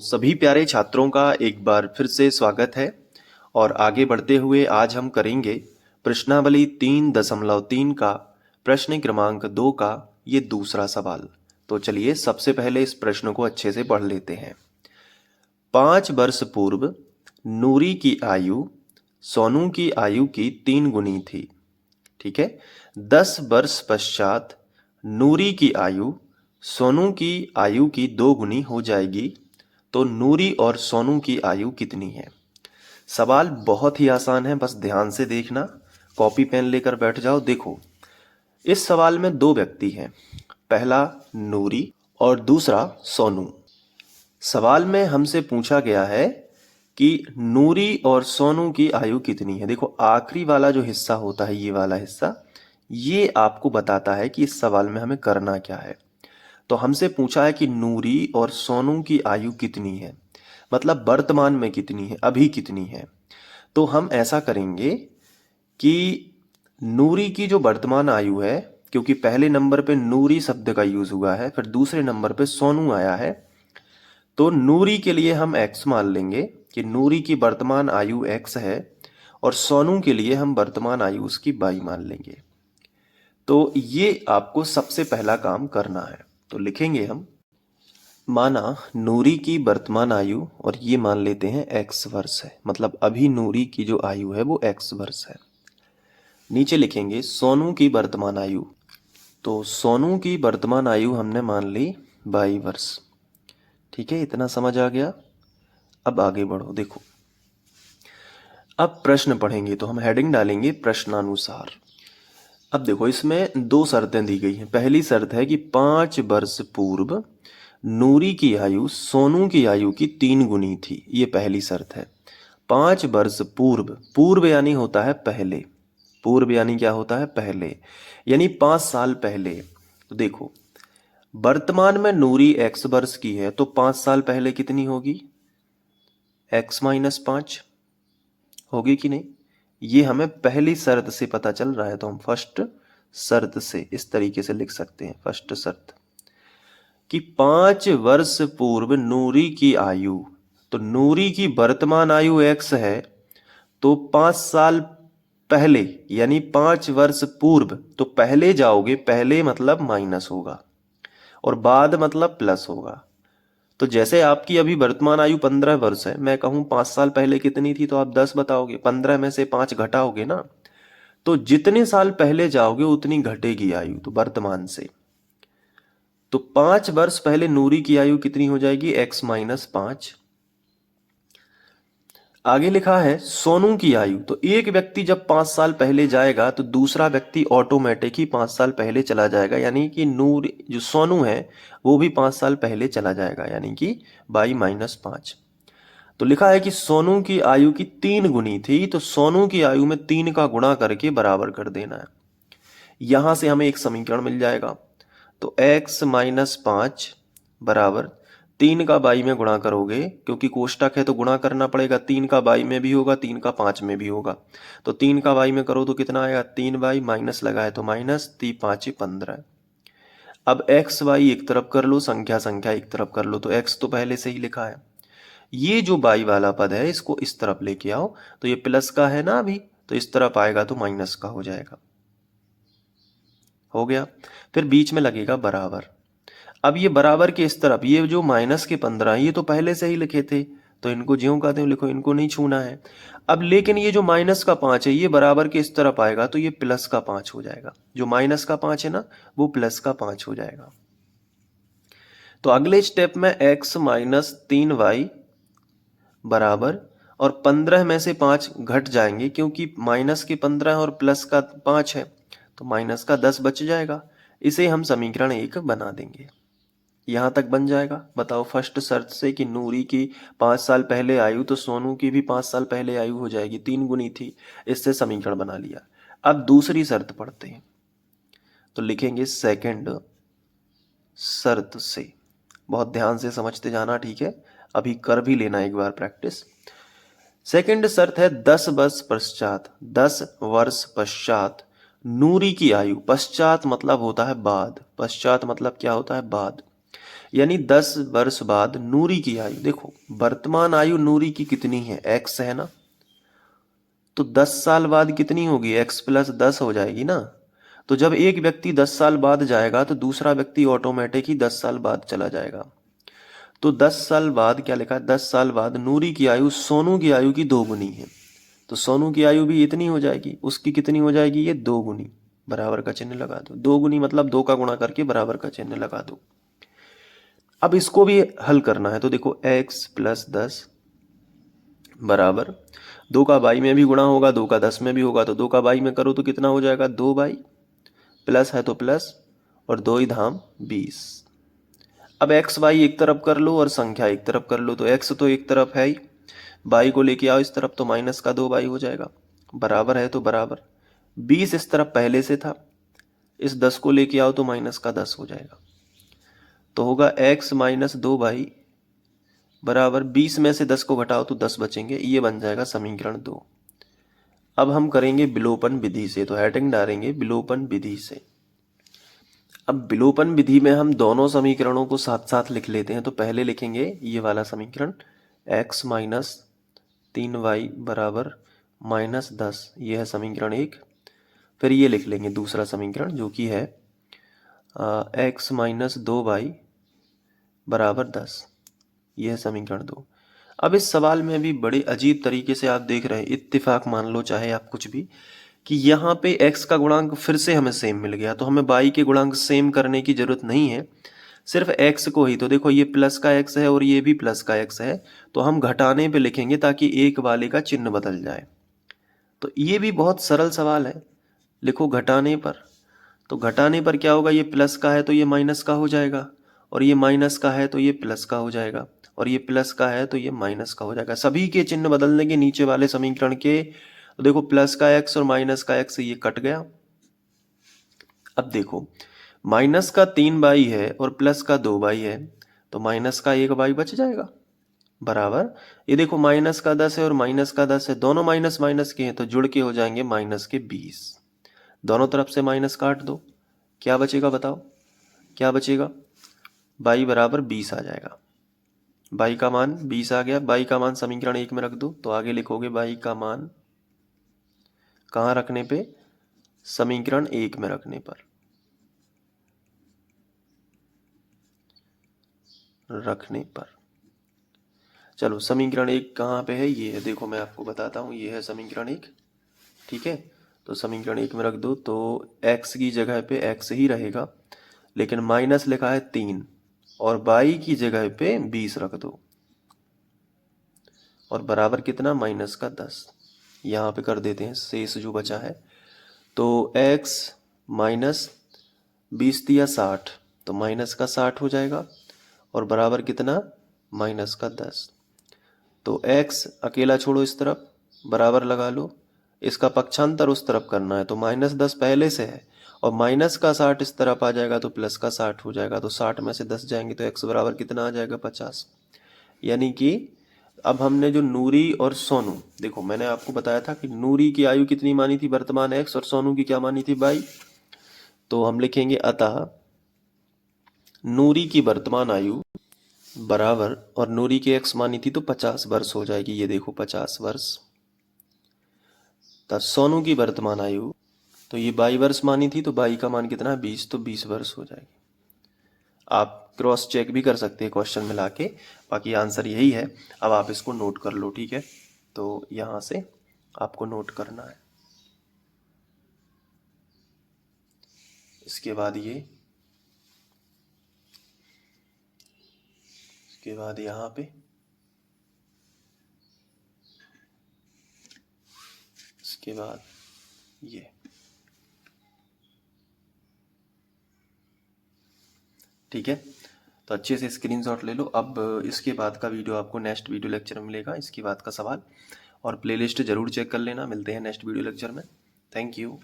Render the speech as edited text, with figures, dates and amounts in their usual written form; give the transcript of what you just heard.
सभी प्यारे छात्रों का एक बार फिर से स्वागत है और आगे बढ़ते हुए आज हम करेंगे प्रश्नावली 3.3 का प्रश्न क्रमांक 2 का ये दूसरा सवाल। तो चलिए सबसे पहले इस प्रश्न को अच्छे से पढ़ लेते हैं। 5 वर्ष पूर्व नूरी की आयु सोनू की आयु की 3 गुनी थी। ठीक है। 10 वर्ष पश्चात नूरी की आयु सोनू की आयु की 2 गुनी हो जाएगी, तो नूरी और सोनू की आयु कितनी है। सवाल बहुत ही आसान है, बस ध्यान से देखना, कॉपी पेन लेकर बैठ जाओ। देखो, इस सवाल में 2 व्यक्ति हैं, पहला नूरी और दूसरा सोनू। सवाल में हमसे पूछा गया है कि नूरी और सोनू की आयु कितनी है। देखो, आखिरी वाला जो हिस्सा होता है, ये वाला हिस्सा, ये आपको बताता है कि इस सवाल में हमें करना क्या है। तो हमसे पूछा है कि नूरी और सोनू की आयु कितनी है, मतलब वर्तमान में कितनी है, अभी कितनी है। तो हम ऐसा करेंगे कि नूरी की जो वर्तमान आयु है, क्योंकि पहले नंबर पे नूरी शब्द का यूज हुआ है, फिर दूसरे नंबर पे सोनू आया है, तो नूरी के लिए हम x मान लेंगे कि नूरी की वर्तमान आयु x है, और सोनू के लिए हम वर्तमान आयु उसकी y मान लेंगे। तो ये आपको सबसे पहला काम करना है। तो लिखेंगे हम, माना नूरी की वर्तमान आयु, और ये मान लेते हैं x वर्ष है, मतलब अभी नूरी की जो आयु है वो x वर्ष है। नीचे लिखेंगे सोनू की वर्तमान आयु, तो सोनू की वर्तमान आयु हमने मान ली 22 वर्ष। ठीक है, इतना समझ आ गया। अब आगे बढ़ो। देखो, अब प्रश्न पढ़ेंगे तो हम हेडिंग डालेंगे प्रश्नानुसार। अब देखो, इसमें 2 शर्तें दी गई हैं। पहली शर्त है कि 5 वर्ष पूर्व नूरी की आयु सोनू की आयु की 3 गुनी थी, ये पहली शर्त है। 5 वर्ष पूर्व, पूर्व यानी होता है पहले, पूर्व यानी क्या होता है, पहले, यानी 5 साल पहले। तो देखो, वर्तमान में नूरी x वर्ष की है, तो 5 साल पहले कितनी होगी, x-5 होगी कि नहीं। ये हमें पहली शर्त से पता चल रहा है, तो हम फर्स्ट शर्त से इस तरीके से लिख सकते हैं। फर्स्ट शर्त कि 5 वर्ष पूर्व नूरी की आयु, तो नूरी की वर्तमान आयु x है, तो 5 साल पहले यानी 5 वर्ष पूर्व, तो पहले जाओगे, पहले मतलब माइनस होगा और बाद मतलब प्लस होगा। तो जैसे आपकी अभी वर्तमान आयु 15 वर्ष है, मैं कहूं 5 साल पहले कितनी थी, तो आप 10 बताओगे, 15 में से 5 घटाओगे ना, तो जितने साल पहले जाओगे उतनी घटेगी आयु, तो वर्तमान से। तो 5 वर्ष पहले नूरी की आयु कितनी हो जाएगी, x-5। आगे लिखा है सोनू की आयु, तो एक व्यक्ति जब 5 साल पहले जाएगा तो दूसरा व्यक्ति ऑटोमेटिक ही 5 साल पहले चला जाएगा, यानी कि नूर जो सोनू है वो भी 5 साल पहले चला जाएगा, यानी कि y-5। तो लिखा है कि सोनू की आयु की 3 गुनी थी, तो सोनू की आयु में 3 का गुणा करके बराबर कर देना है। यहां से हमें एक समीकरण मिल जाएगा, तो x-5 बराबर 3 का बाई में गुणा करोगे, क्योंकि कोष्टक है तो गुणा करना पड़ेगा, 3 का बाई में भी होगा, 3 का 5 में भी होगा। तो 3 का बाई में करो तो कितना आएगा, 3 बाई, माइनस लगा है तो माइनस, 3 5 15। अब एक्स वाई एक तरफ कर लो, संख्या संख्या एक तरफ कर लो, तो x तो पहले से ही लिखा है। ये जो बाई वाला पद है इसको इस तरफ लेके आओ, तो ये प्लस का है ना अभी, तो इस तरफ आएगा तो माइनस का हो जाएगा। हो गया। फिर बीच में लगेगा बराबर। अब ये बराबर के इस तरफ, ये जो माइनस के 15 ये तो पहले से ही लिखे थे, तो इनको ज्यों का त्यों लिखो, इनको नहीं छूना है। अब लेकिन ये जो माइनस का 5 है ये बराबर के इस तरफ आएगा, तो ये प्लस का 5 हो जाएगा। जो माइनस का 5 है ना, वो प्लस का 5 हो जाएगा। तो अगले स्टेप में x-3y बराबर, और 15 में से 5 घट जाएंगे, क्योंकि माइनस के 15 और प्लस का 5 है, तो माइनस का 10 बच जाएगा। इसे हम समीकरण 1 बना देंगे। यहां तक बन जाएगा। बताओ, फर्स्ट शर्त से कि नूरी की 5 साल पहले आयु, तो सोनू की भी 5 साल पहले आयु हो जाएगी, 3 गुनी थी, इससे समीकरण बना लिया। अब दूसरी शर्त पढ़ते हैं, तो लिखेंगे सेकंड शर्त से। बहुत ध्यान से समझते जाना, ठीक है, अभी कर भी लेना एक बार प्रैक्टिस। सेकंड शर्त है 10 वर्ष पश्चात, 10 वर्ष पश्चात नूरी की आयु, पश्चात मतलब होता है बाद, पश्चात मतलब क्या होता है, बाद, यानी 10 वर्ष बाद नूरी की आयु, देखो वर्तमान आयु नूरी की कितनी है, x है ना, तो 10 साल बाद कितनी होगी, x प्लस 10 हो जाएगी ना। तो जब एक व्यक्ति 10 साल बाद जाएगा तो दूसरा व्यक्ति ऑटोमेटिक ही 10 साल बाद चला जाएगा। तो 10 साल बाद क्या लिखा है, 10 साल बाद नूरी की आयु सोनू की आयु की 2 गुनी है। तो सोनू की आयु भी इतनी हो जाएगी, उसकी कितनी हो जाएगी, ये 2 गुनी। बराबर का चिन्ह लगा दो, 2 गुनी मतलब 2 का गुणा करके बराबर का चिन्ह लगा दो। अब इसको भी हल करना है, तो देखो x प्लस 10 बराबर 2 का बाई में भी गुणा होगा, 2 का 10 में भी होगा, तो 2 का बाई में करो तो कितना हो जाएगा, 2 बाई, प्लस है तो प्लस, और 2 ही धाम 20। अब एक्स वाई एक तरफ कर लो और संख्या एक तरफ कर लो, तो एक्स तो एक तरफ है ही, बाई को लेके आओ इस तरफ तो माइनस का 2 बाई हो जाएगा, बराबर है तो बराबर, 20 इस तरफ पहले से था, इस 10 को लेके आओ तो माइनस का 10 हो जाएगा, तो होगा x माइनस 2 बाई बराबर 20 में से 10 को घटाओ तो 10 बचेंगे, ये बन जाएगा समीकरण 2। अब हम करेंगे विलोपन विधि से, तो हेडिंग डालेंगे विलोपन विधि से। अब विलोपन विधि में हम दोनों समीकरणों को साथ साथ लिख लेते हैं। तो पहले लिखेंगे ये वाला समीकरण x माइनस 3y बराबर माइनस 10, ये है समीकरण 1। फिर ये लिख लेंगे दूसरा समीकरण जो कि है x माइनस 2y बराबर 10, ये है समीकरण 2। अब इस सवाल में भी बड़े अजीब तरीके से आप देख रहे हैं, इत्तेफाक मान लो चाहे आप कुछ भी, कि यहाँ पे x का गुणांक फिर से हमें सेम मिल गया, तो हमें y के गुणांक सेम करने की जरूरत नहीं है, सिर्फ x को ही। तो देखो ये प्लस का x है और ये भी प्लस का x है, तो हम घटाने पे लिखेंगे ताकि एक वाले का चिन्ह बदल जाए। तो ये भी बहुत सरल सवाल है, लिखो घटाने पर, तो घटाने पर क्या होगा, ये प्लस का है तो ये माइनस का हो जाएगा, और ये माइनस का है तो ये प्लस का हो जाएगा, और ये प्लस का है तो ये माइनस का हो जाएगा। सभी के चिन्ह बदलने के नीचे वाले समीकरण के, तो देखो प्लस का x और माइनस का x ये कट गया। अब देखो माइनस का 3 बाई है और प्लस का 2 बाई है, तो माइनस का 1 बाई बच जाएगा, बराबर ये देखो माइनस का 10 है और माइनस का 10 है, दोनों माइनस माइनस के हैं तो जुड़ के हो जाएंगे माइनस के 20। दोनों तरफ से माइनस काट दो, क्या बचेगा बताओ, क्या बचेगा, बाई बराबर 20 आ जाएगा। बाई का मान 20 आ गया, बाई का मान समीकरण 1 में रख दो, तो आगे लिखोगे बाई का मान कहाँ रखने पे, समीकरण 1 में रखने पर, चलो समीकरण 1 कहाँ पे है, ये है, देखो मैं आपको बताता हूँ, ये है समीकरण 1, ठीक है। तो समीकरण 1 में रख दो, तो x की जगह पे x ही रहेगा, लेकिन माइनस लिखा है 3, और बाई की जगह पे 20 रख दो, और बराबर कितना, माइनस का 10। यहाँ पे कर देते हैं शेष जो बचा है, तो x माइनस 20 दिया 60, तो माइनस का 60 हो जाएगा, और बराबर कितना, माइनस का 10। तो x अकेला छोड़ो इस तरफ, बराबर लगा लो, इसका पक्षांतर उस तरफ करना है, तो माइनस 10 पहले से है, और माइनस का 60 इस तरफ आ जाएगा तो प्लस का 60 हो जाएगा, तो 60 में से 10 जाएंगे तो x बराबर कितना आ जाएगा, 50। यानी कि अब हमने जो नूरी और सोनू, देखो मैंने आपको बताया था कि नूरी की आयु कितनी मानी थी, वर्तमान x, और सोनू की क्या मानी थी, बाई। तो हम लिखेंगे अतः नूरी की वर्तमान आयु बराबर, और नूरी की x मानी थी तो 50 वर्ष हो जाएगी, ये देखो 50 वर्ष। तब सोनू की वर्तमान आयु, तो ये 22 वर्ष मानी थी, तो बाई का मान कितना है, 20, तो 20 वर्ष हो जाएगी। आप क्रॉस चेक भी कर सकते हैं क्वेश्चन में लाके, बाकी आंसर यही है। अब आप इसको नोट कर लो, ठीक है, तो यहाँ से आपको नोट करना है। इसके बाद ये, इसके बाद यहाँ पे, इसके बाद ये, ठीक है। तो अच्छे से स्क्रीनशॉट ले लो। अब इसके बाद का वीडियो आपको नेक्स्ट वीडियो लेक्चर में मिलेगा, इसके बाद का सवाल, और प्लेलिस्ट जरूर चेक कर लेना। मिलते हैं नेक्स्ट वीडियो लेक्चर में। Thank you.